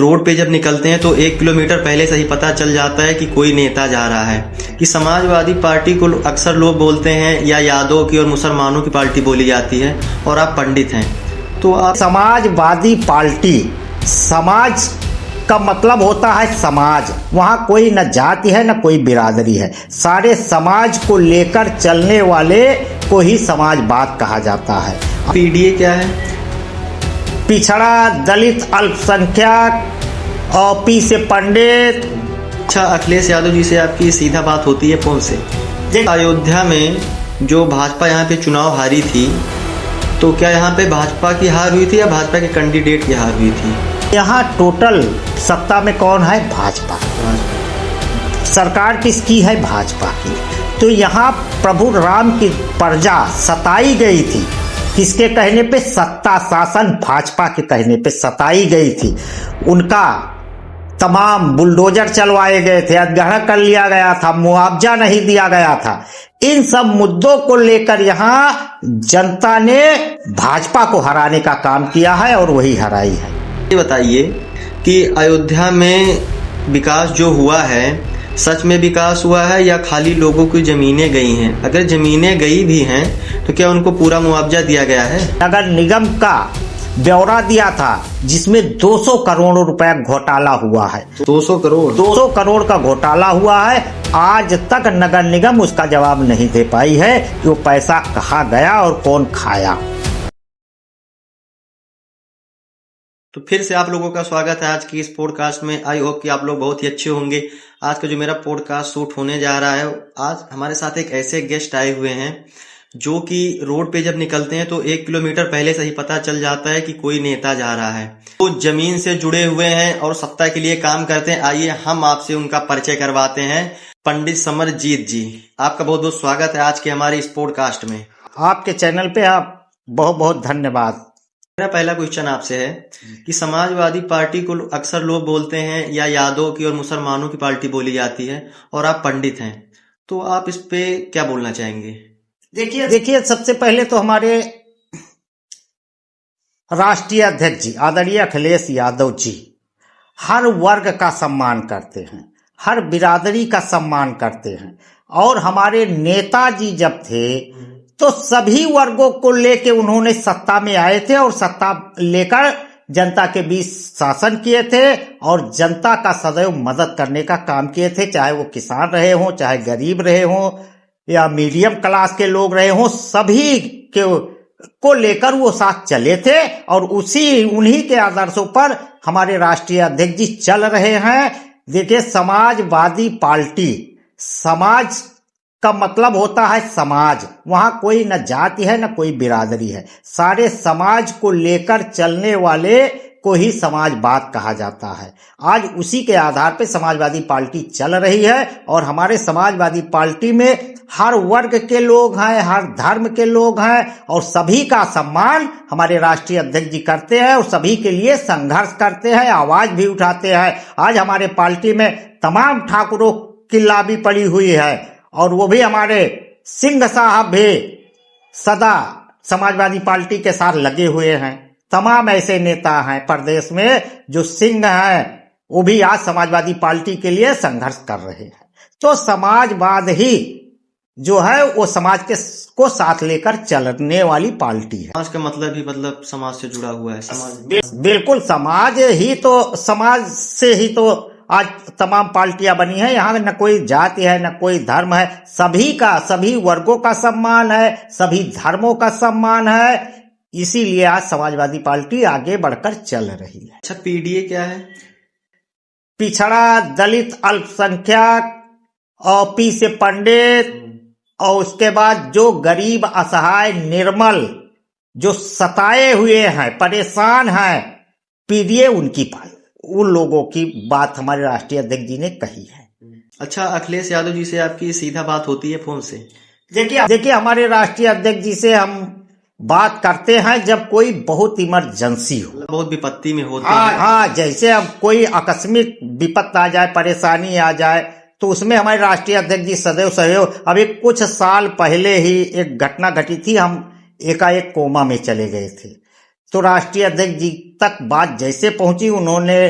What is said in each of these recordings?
Road पे जब निकलते हैं तो 1 किलोमीटर पहले से ही पता चल जाता है कि कोई नेता जा रहा है। कि समाजवादी पार्टी को अक्सर लोग बोलते हैं या यादव की और मुसलमानों की पार्टी बोली जाती है, और आप पंडित हैं तो आप समाजवादी पार्टी, समाज का मतलब होता है समाज। वहाँ कोई न जाति है न कोई बिरादरी है, सारे समाज को लेकर चलने वाले को ही समाजवाद कहा जाता है। पीडीए क्या है? पिछड़ा, दलित, अल्पसंख्यक और पी से पंडित। अच्छा, अखिलेश यादव जी से आपकी सीधा बात होती है फोन से। अयोध्या में जो भाजपा यहाँ पे चुनाव हारी थी, तो क्या यहाँ पे भाजपा की हार हुई थी या भाजपा के कैंडिडेट की हार हुई थी? यहाँ टोटल सत्ता में कौन है? भाजपा। सरकार किसकी है? भाजपा की। तो यहाँ प्रभु राम की प्रजा सताई गई थी, किसके कहने पे? सत्ता शासन भाजपा के कहने पे सताई गई थी। उनका तमाम बुलडोजर चलवाए गए थे, अवहेलना कर लिया गया था, मुआवजा नहीं दिया गया था। इन सब मुद्दों को लेकर यहाँ जनता ने भाजपा को हराने का काम किया है और वही हराई है। ये बताइए कि अयोध्या में विकास जो हुआ है, सच में विकास हुआ है या खाली लोगों की जमीनें गई हैं? अगर जमीनें गई भी हैं तो क्या उनको पूरा मुआवजा दिया गया है? नगर निगम का ब्यौरा दिया था जिसमें 200 करोड़ रुपया घोटाला हुआ है। 200 करोड़? 200 करोड़ का घोटाला हुआ है। आज तक नगर निगम उसका जवाब नहीं दे पाई है कि वो पैसा कहाँ गया और कौन खाया। तो फिर से आप लोगों का स्वागत है आज की इस पॉडकास्ट में। आई होप कि आप लोग बहुत ही अच्छे होंगे। आज का जो मेरा पॉडकास्ट शूट होने जा रहा है, आज हमारे साथ एक ऐसे गेस्ट आए हुए हैं जो कि रोड पे जब निकलते हैं तो 1 किलोमीटर पहले से ही पता चल जाता है कि कोई नेता जा रहा है। वो जमीन से जुड़े हुए हैं और सत्ता के लिए काम करते हैं। आइए हम आपसे उनका परिचय करवाते हैं। पंडित समरजीत जी, आपका बहुत बहुत स्वागत है आज के हमारे इस पॉडकास्ट में। आपके चैनल पे आप बहुत बहुत धन्यवाद। मेरा पहला क्वेश्चन आपसे है कि समाजवादी पार्टी को अक्सर लोग बोलते हैं या यादव की और मुसलमानों की पार्टी बोली जाती है, और आप पंडित हैं, तो आप इस पे क्या बोलना चाहेंगे? देखिए सबसे पहले तो हमारे राष्ट्रीय अध्यक्ष जी आदरणीय अखिलेश यादव जी हर वर्ग का सम्मान करते हैं, हर बिरादरी का सम्मान करते हैं। और हमारे नेताजी जब थे तो सभी वर्गों को लेके उन्होंने सत्ता में आए थे और सत्ता लेकर जनता के बीच शासन किए थे और जनता का सदैव मदद करने का काम किए थे। चाहे वो किसान रहे हों, चाहे गरीब रहे हों या मीडियम क्लास के लोग रहे हों, सभी को लेकर वो साथ चले थे और उन्हीं के आदर्शों पर हमारे राष्ट्रीय अध्यक्ष जी चल रहे हैं। देखिए, समाजवादी पार्टी, समाज का मतलब होता है समाज। वहाँ कोई न जाति है न कोई बिरादरी है, सारे समाज को लेकर चलने वाले को ही समाजवाद कहा जाता है। आज उसी के आधार पे समाजवादी पार्टी चल रही है और हमारे समाजवादी पार्टी में हर वर्ग के लोग हैं, हर धर्म के लोग हैं और सभी का सम्मान हमारे राष्ट्रीय अध्यक्ष जी करते हैं और सभी के लिए संघर्ष करते हैं, आवाज भी उठाते हैं। आज हमारे पार्टी में तमाम ठाकुरों की लाबी पड़ी हुई है और वो भी हमारे सिंह साहब भी सदा समाजवादी पार्टी के साथ लगे हुए हैं। तमाम ऐसे नेता हैं प्रदेश में जो सिंह हैं, वो भी आज समाजवादी पार्टी के लिए संघर्ष कर रहे हैं। तो समाजवाद ही जो है वो समाज को साथ लेकर चलने वाली पार्टी है। समाज का मतलब ही समाज से जुड़ा हुआ है। समाज बिल्कुल समाज से ही तो आज तमाम पार्टियां बनी है। यहाँ न कोई जाति है न कोई धर्म है, सभी वर्गों का सम्मान है, सभी धर्मों का सम्मान है। इसीलिए आज समाजवादी पार्टी आगे बढ़कर चल रही है। अच्छा, पीडीए क्या है? पिछड़ा, दलित, अल्पसंख्यक और पी से पंडित और उसके बाद जो गरीब, असहाय, निर्मल, जो सताए हुए हैं, परेशान हैं, पीडीए उनकी पार्टी, उन लोगों की बात हमारे राष्ट्रीय अध्यक्ष जी ने कही है। अच्छा, अखिलेश यादव जी से आपकी सीधा बात होती है फोन से? देखिए हमारे राष्ट्रीय अध्यक्ष जी से हम बात करते हैं जब कोई बहुत इमरजेंसी हो, बहुत विपत्ति में होते हैं। हाँ, जैसे अब कोई आकस्मिक विपत्ति आ जाए, परेशानी आ जाए, तो उसमें हमारे राष्ट्रीय अध्यक्ष जी सदैव सहयोग। अभी कुछ साल पहले ही एक घटना घटी थी, हम एकाएक कोमा में चले गए थे। तो राष्ट्रीय अध्यक्ष जी तक बात जैसे पहुंची, उन्होंने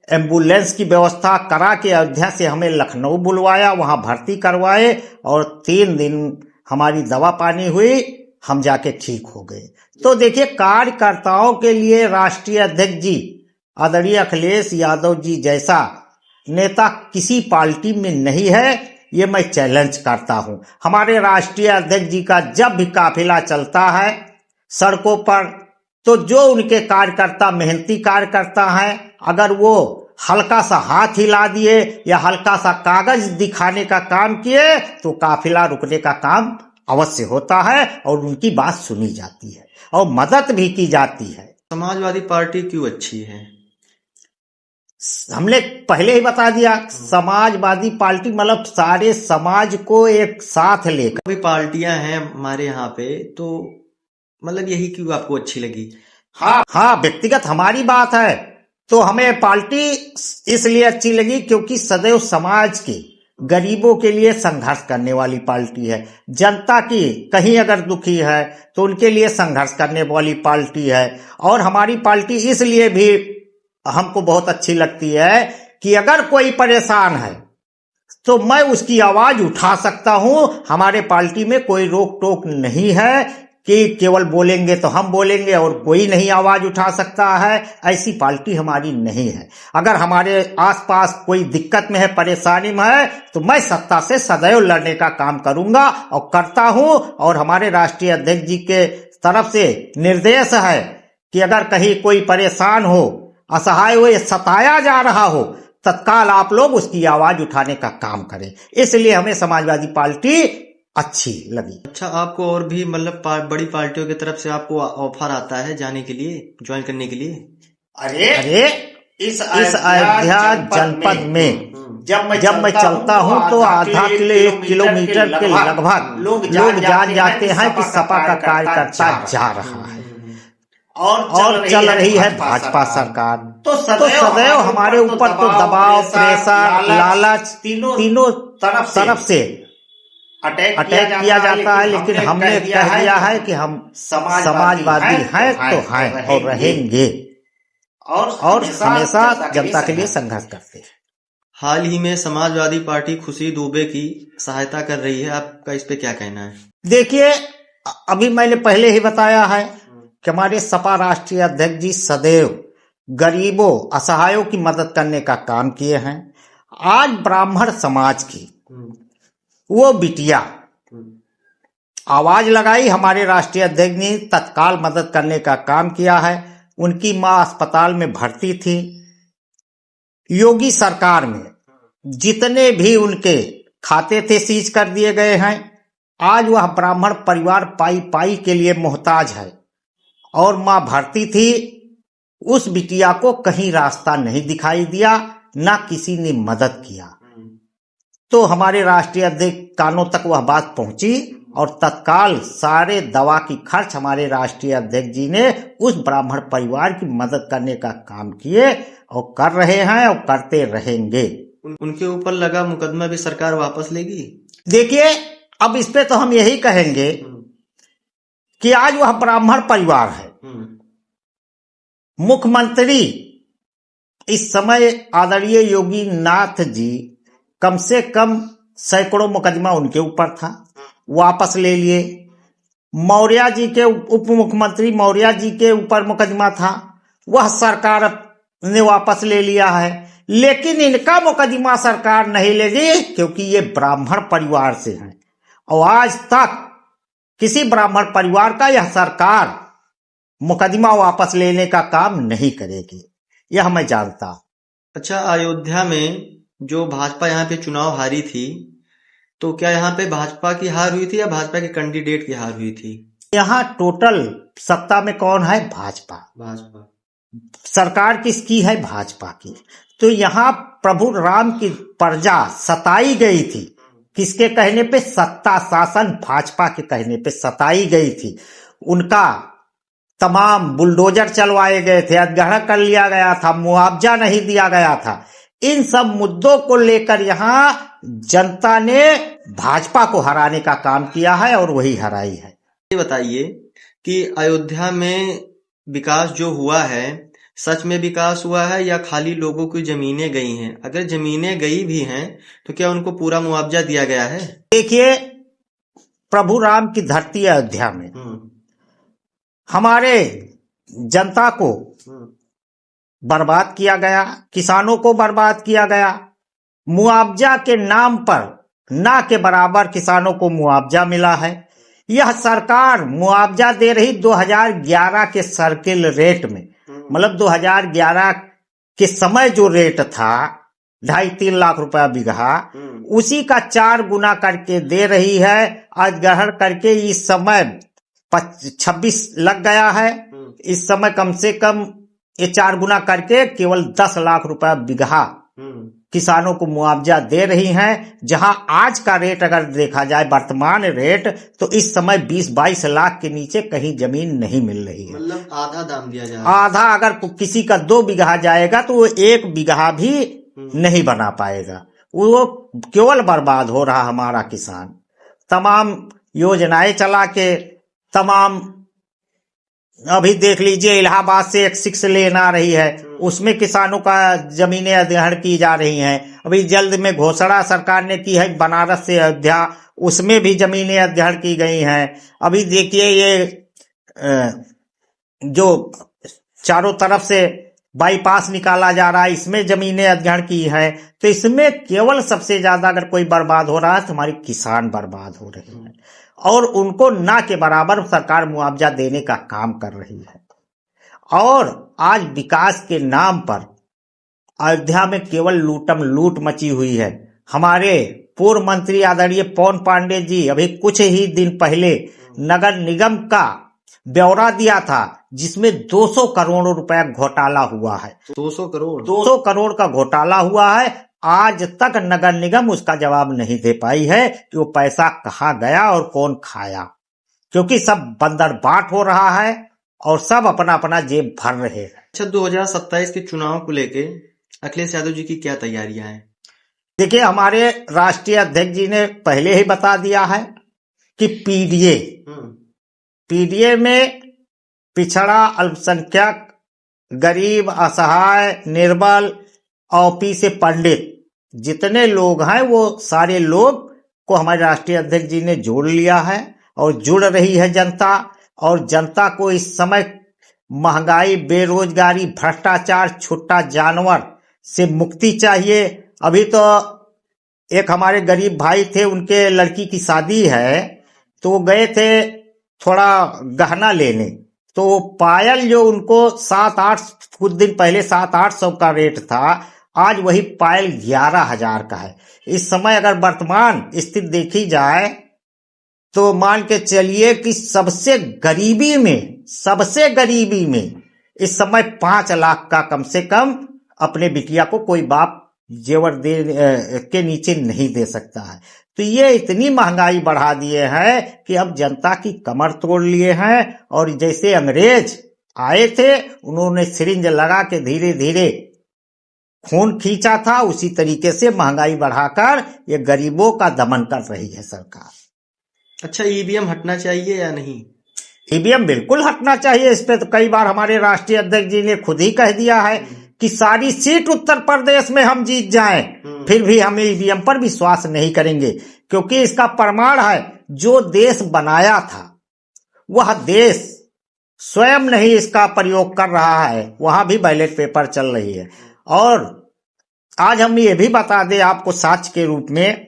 एम्बुलेंस की व्यवस्था करा के अयोध्या से हमें लखनऊ बुलवाया, वहां भर्ती करवाए और 3 दिन हमारी दवा पानी हुई, हम जाके ठीक हो गए। तो देखिए, कार्यकर्ताओं के लिए राष्ट्रीय अध्यक्ष जी आदरणीय अखिलेश यादव जी जैसा नेता किसी पार्टी में नहीं है, ये मैं चैलेंज करता हूं। हमारे राष्ट्रीय अध्यक्ष जी का जब भी काफिला चलता है सड़कों पर, तो जो उनके कार्यकर्ता मेहनती कार्यकर्ता हैं, अगर वो हल्का सा हाथ हिला दिए या हल्का सा कागज दिखाने का काम किए तो काफिला रुकने का काम अवश्य होता है और उनकी बात सुनी जाती है और मदद भी की जाती है। समाजवादी पार्टी क्यों अच्छी है? हमने पहले ही बता दिया, समाजवादी पार्टी मतलब सारे समाज को एक साथ लेकर। भी पार्टियां हैं हमारे यहाँ पे, तो मतलब यही क्यों आपको अच्छी लगी? हाँ, व्यक्तिगत हमारी बात है तो हमें पार्टी इसलिए अच्छी लगी क्योंकि सदैव समाज के गरीबों के लिए संघर्ष करने वाली पार्टी है। जनता की कहीं अगर दुखी है तो उनके लिए संघर्ष करने वाली पार्टी है। और हमारी पार्टी इसलिए भी हमको बहुत अच्छी लगती है कि अगर कोई परेशान है तो मैं उसकी आवाज उठा सकता हूं। हमारे पार्टी में कोई रोक टोक नहीं है कि केवल बोलेंगे तो हम बोलेंगे और कोई नहीं आवाज उठा सकता है, ऐसी पार्टी हमारी नहीं है। अगर हमारे आसपास कोई दिक्कत में है, परेशानी में है, तो मैं सत्ता से सदैव लड़ने का काम करूंगा और करता हूं। और हमारे राष्ट्रीय अध्यक्ष जी के तरफ से निर्देश है कि अगर कहीं कोई परेशान हो, असहाय हो या सताया जा रहा हो, तत्काल आप लोग उसकी आवाज उठाने का काम करें। इसलिए हमें समाजवादी पार्टी अच्छी लगी। अच्छा, आपको और भी मतलब बड़ी पार्टियों की तरफ से आपको ऑफर आता है जाने के लिए, ज्वाइन करने के लिए? अरे इस अयोध्या जनपद में जब मैं चलता हूं तो आधा किलो 1 किलोमीटर के लगभग लोग जान जाते हैं कि सपा का कार्यकर्ता जा रहा है और चल रही है भाजपा सरकार। तो सदैव हमारे ऊपर तो दबाव, प्रेशर, लालच तीनों तरफ से अटैक किया जाता है। लेकिन हमने कह दिया है कि हम समाजवादी हैं तो हैं और रहेंगे और हमेशा जनता के लिए संघर्ष करते हैं। हाल ही में समाजवादी पार्टी खुशी दुबे की सहायता कर रही है, आपका इस पे क्या कहना है? देखिए, अभी मैंने पहले ही बताया है कि हमारे सपा राष्ट्रीय अध्यक्ष जी सदैव गरीबों, असहायों की मदद करने का काम किए हैं। आज ब्राह्मण समाज की वो बिटिया आवाज लगाई, हमारे राष्ट्रीय अध्यक्ष ने तत्काल मदद करने का काम किया है। उनकी मां अस्पताल में भर्ती थी। योगी सरकार में जितने भी उनके खाते थे सीज कर दिए गए हैं। आज वह ब्राह्मण परिवार पाई के लिए मोहताज है और मां भर्ती थी। उस बिटिया को कहीं रास्ता नहीं दिखाई दिया, ना किसी ने मदद किया। तो हमारे राष्ट्रीय अध्यक्ष कानों तक वह बात पहुंची और तत्काल सारे दवा की खर्च हमारे राष्ट्रीय अध्यक्ष जी ने उस ब्राह्मण परिवार की मदद करने का काम किए और कर रहे हैं और करते रहेंगे। उनके ऊपर लगा मुकदमा भी सरकार वापस लेगी? देखिए, अब इस पे तो हम यही कहेंगे कि आज वह ब्राह्मण परिवार है। मुख्यमंत्री इस समय आदरणीय योगी नाथ जी कम से कम सैकड़ों मुकदमा उनके ऊपर था, वापस ले लिए। मौर्य जी के उप मुख्यमंत्री मौर्य जी के ऊपर मुकदमा था, वह सरकार ने वापस ले लिया है। लेकिन इनका मुकदमा सरकार नहीं लेगी क्योंकि ये ब्राह्मण परिवार से हैं और आज तक किसी ब्राह्मण परिवार का यह सरकार मुकदमा वापस लेने का काम नहीं करेगी, यह मैं जानता। अच्छा, अयोध्या में जो भाजपा यहाँ पे चुनाव हारी थी, तो क्या यहाँ पे भाजपा की हार हुई थी या भाजपा के कैंडिडेट की हार हुई थी? यहाँ टोटल सत्ता में कौन है? भाजपा। सरकार किसकी है? भाजपा की। तो यहाँ प्रभु राम की प्रजा सताई गई थी। किसके कहने पे? सत्ता शासन भाजपा के कहने पे सताई गई थी। उनका तमाम बुलडोजर चलवाए गए थे, अधगढ़ा कर लिया गया था, मुआवजा नहीं दिया गया था। इन सब मुद्दों को लेकर यहाँ जनता ने भाजपा को हराने का काम किया है और वही हराई है। ये बताइए कि अयोध्या में विकास जो हुआ है सच में विकास हुआ है या खाली लोगों की जमीनें गई हैं? अगर जमीनें गई भी हैं तो क्या उनको पूरा मुआवजा दिया गया है? देखिए, प्रभु राम की धरती अयोध्या में हमारे जनता को बर्बाद किया गया, किसानों को बर्बाद किया गया। मुआवजा के नाम पर ना के बराबर किसानों को मुआवजा मिला है। यह सरकार मुआवजा दे रही 2011 के सर्किल रेट में, मतलब 2011 के समय जो रेट था 2.5-3 लाख रुपया बीघा, उसी का 4 गुना करके दे रही है। अधिग्रहण करके इस समय 26 लग गया है। इस समय कम से कम ये 4 गुना करके केवल 10 लाख रुपया बीघा किसानों को मुआवजा दे रही हैं। जहां आज का रेट अगर देखा जाए, वर्तमान रेट, तो इस समय 20-22 लाख के नीचे कहीं जमीन नहीं मिल रही है। मतलब आधा दाम दिया जा रहा है। आधा, अगर किसी का 2 बीघा जाएगा तो वो 1 बीघा भी नहीं बना पाएगा। वो केवल बर्बाद हो रहा हमारा किसान। तमाम योजनाएं चला के, तमाम, अभी देख लीजिए इलाहाबाद से एक 6 लेन आ रही है, उसमें किसानों का जमीनें अधिग्रहण की जा रही हैं। अभी जल्द में घोषणा सरकार ने की है बनारस से अयोध्या, उसमें भी जमीनें अधिग्रहण की गई हैं। अभी देखिए ये जो चारों तरफ से बाईपास निकाला जा रहा है, इसमें जमीनें अधिग्रहण की है। तो इसमें केवल सबसे ज्यादा अगर कोई बर्बाद हो रहा है तो हमारे किसान बर्बाद हो रहे हैं, और उनको ना के बराबर सरकार मुआवजा देने का काम कर रही है। और आज विकास के नाम पर अयोध्या में केवल लूटम लूट मची हुई है। हमारे पूर्व मंत्री आदरणीय पवन पांडे जी अभी कुछ ही दिन पहले नगर निगम का ब्यौरा दिया था, जिसमें 200 करोड़ रुपया घोटाला हुआ है। 200 करोड़ का घोटाला हुआ है। आज तक नगर निगम उसका जवाब नहीं दे पाई है कि वो पैसा कहाँ गया और कौन खाया, क्योंकि सब बंदरबाट हो रहा है और सब अपना अपना जेब भर रहे हैं। अच्छा, 2027 के चुनाव को लेके अखिलेश यादव जी की क्या तैयारियां हैं? देखिए, हमारे राष्ट्रीय अध्यक्ष जी ने पहले ही बता दिया है कि पीडीए में पिछड़ा, अल्पसंख्यक, गरीब, असहाय, निर्बल, ओपी से पंडित जितने लोग हैं वो सारे लोग को हमारे राष्ट्रीय अध्यक्ष जी ने जोड़ लिया है और जुड़ रही है जनता। और जनता को इस समय महंगाई, बेरोजगारी, भ्रष्टाचार, छुट्टा जानवर से मुक्ति चाहिए। अभी तो एक हमारे गरीब भाई थे, उनके लड़की की शादी है, तो वो गए थे थोड़ा गहना लेने, तो पायल जो उनको 7-8 कुछ दिन पहले 700-800 का रेट था, आज वही पायल 11,000 का है। इस समय अगर वर्तमान स्थिति देखी जाए तो मान के चलिए कि सबसे गरीबी में इस समय 5 लाख का कम से कम अपने बिटिया को कोई बाप जेवर दे के नीचे नहीं दे सकता है। तो ये इतनी महंगाई बढ़ा दिए हैं कि अब जनता की कमर तोड़ लिए हैं। और जैसे अंग्रेज आए थे, उन्होंने सिरिंज लगा के धीरे धीरे खून खींचा था, उसी तरीके से महंगाई बढ़ाकर ये गरीबों का दमन कर रही है सरकार। अच्छा, ईवीएम हटना चाहिए या नहीं? ईवीएम बिल्कुल हटना चाहिए। इस पे तो कई बार हमारे राष्ट्रीय अध्यक्ष जी ने खुद ही कह दिया है कि सारी सीट उत्तर प्रदेश में हम जीत जाएं, फिर भी हम ईवीएम पर विश्वास नहीं करेंगे, क्योंकि इसका प्रमाण है जो देश बनाया था वह देश स्वयं नहीं इसका प्रयोग कर रहा है, वहां भी बैलेट पेपर चल रही है। और आज हम ये भी बता दें आपको साक्ष्य के रूप में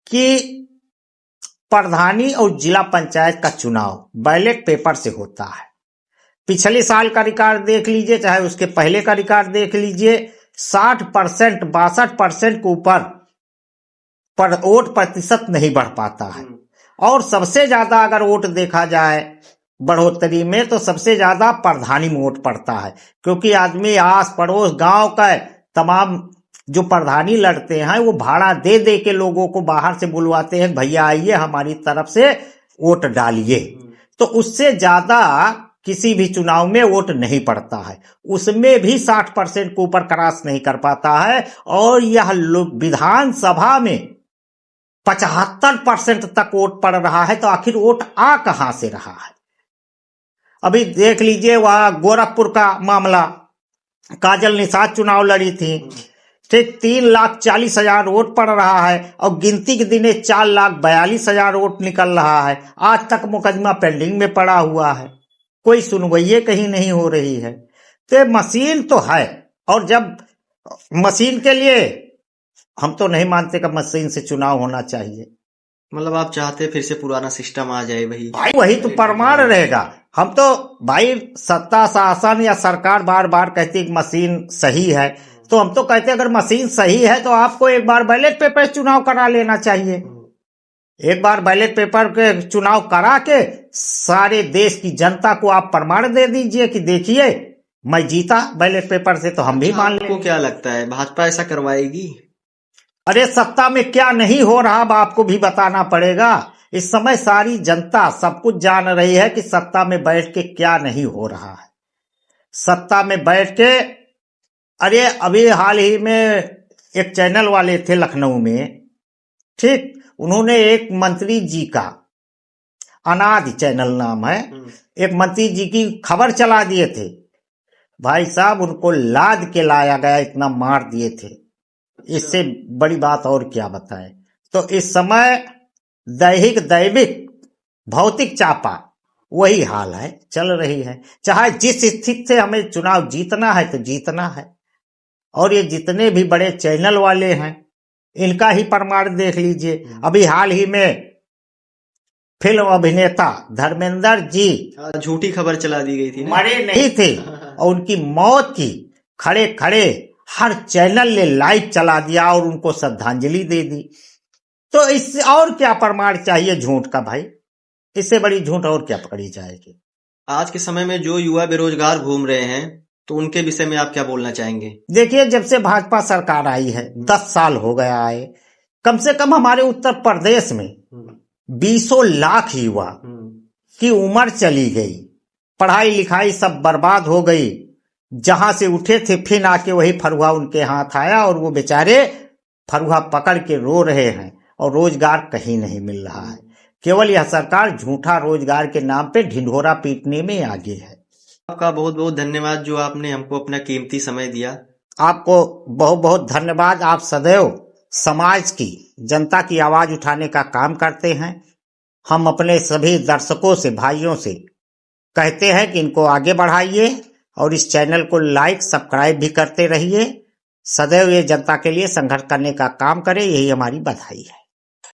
कि प्रधानी और जिला पंचायत का चुनाव बैलेट पेपर से होता है। पिछले साल का रिकॉर्ड देख लीजिए, चाहे उसके पहले का रिकॉर्ड देख लीजिए, 60%, 62% के ऊपर वोट प्रतिशत नहीं बढ़ पाता है। और सबसे ज्यादा अगर वोट देखा जाए बढ़ोतरी में, तो सबसे ज्यादा प्रधानी में वोट पड़ता है, क्योंकि आदमी आस पड़ोस गांव का तमाम जो प्रधानी लड़ते हैं वो भाड़ा दे दे के लोगों को बाहर से बुलवाते हैं, भैया आइए हमारी तरफ से वोट डालिए। तो उससे ज्यादा किसी भी चुनाव में वोट नहीं पड़ता है। उसमें भी 60% के ऊपर क्रॉस नहीं कर पाता है। और यह विधानसभा में 75% तक वोट पड़ रहा है, तो आखिर वोट आ कहां से रहा है? अभी देख लीजिए वहां गोरखपुर का मामला, काजल निषाद चुनाव लड़ी थी, ठीक 3,40,000 वोट पड़ रहा है और गिनती के दिने 4,42,000 वोट निकल रहा है। आज तक मुकदमा पेंडिंग में पड़ा हुआ है, कोई सुनवाई कहीं नहीं हो रही है। तो मशीन तो है, और जब मशीन के लिए हम तो नहीं मानते कि मशीन से चुनाव होना चाहिए। मतलब आप चाहते फिर से पुराना सिस्टम आ जाए भाई वही तो प्रमाण रहेगा। हम तो भाई सत्ता शासन या सरकार बार बार कहती है कि मशीन सही है, तो हम तो कहते हैं अगर मशीन सही है तो आपको एक बार बैलेट पेपर चुनाव करा लेना चाहिए। एक बार बैलेट पेपर के चुनाव करा के सारे देश की जनता को आप प्रमाण दे दीजिए कि देखिए मैं जीता बैलेट पेपर से, तो हम भी मान लें। आपको क्या लगता है भाजपा ऐसा करवाएगी? अरे सत्ता में क्या नहीं हो रहा आपको भी बताना पड़ेगा। इस समय सारी जनता सब कुछ जान रही है कि सत्ता में बैठ के क्या नहीं हो रहा है। सत्ता में बैठ के, अरे अभी हाल ही में एक चैनल वाले थे लखनऊ में, ठीक, उन्होंने एक मंत्री जी का, अनादि चैनल नाम है, एक मंत्री जी की खबर चला दिए थे। भाई साहब उनको लाद के लाया गया, इतना मार दिए थे। इससे बड़ी बात और क्या बताएं। तो इस समय दैहिक दैविक भौतिक चापा वही हाल है, चल रही है। चाहे जिस स्थिति से हमें चुनाव जीतना है तो जीतना है। और ये जितने भी बड़े चैनल वाले हैं इनका ही प्रमाण देख लीजिए। अभी हाल ही में फिल्म अभिनेता धर्मेंद्र जी झूठी खबर चला दी गई थी ना, मरे नहीं थे, और उनकी मौत की खड़े खड़े हर चैनल ने लाइव चला दिया और उनको श्रद्धांजलि दे दी। तो इससे और क्या प्रमाण चाहिए झूठ का भाई? इससे बड़ी झूठ और क्या पकड़ी जाएगी? आज के समय में जो युवा बेरोजगार घूम रहे हैं तो उनके विषय में आप क्या बोलना चाहेंगे? देखिए, जब से भाजपा सरकार आई है 10 साल हो गया आए, कम से कम हमारे उत्तर प्रदेश में 20 लाख युवा की उम्र चली गई, पढ़ाई लिखाई सब बर्बाद हो गई। जहां से उठे थे फिर आके वही फरुहा उनके हाथ आया और वो बेचारे फरुहा पकड़ के रो रहे हैं और रोजगार कहीं नहीं मिल रहा है। केवल यह सरकार झूठा रोजगार के नाम पे ढिंढोरा पीटने में आगे है। आपका बहुत बहुत धन्यवाद जो आपने हमको अपना कीमती समय दिया। आपको बहुत बहुत धन्यवाद। आप सदैव समाज की, जनता की आवाज उठाने का काम करते हैं। हम अपने सभी दर्शकों से, भाइयों से कहते हैं कि इनको आगे बढ़ाइए और इस चैनल को लाइक सब्सक्राइब भी करते रहिए। सदैव ये जनता के लिए संघर्ष करने का काम करें, यही हमारी बधाई है।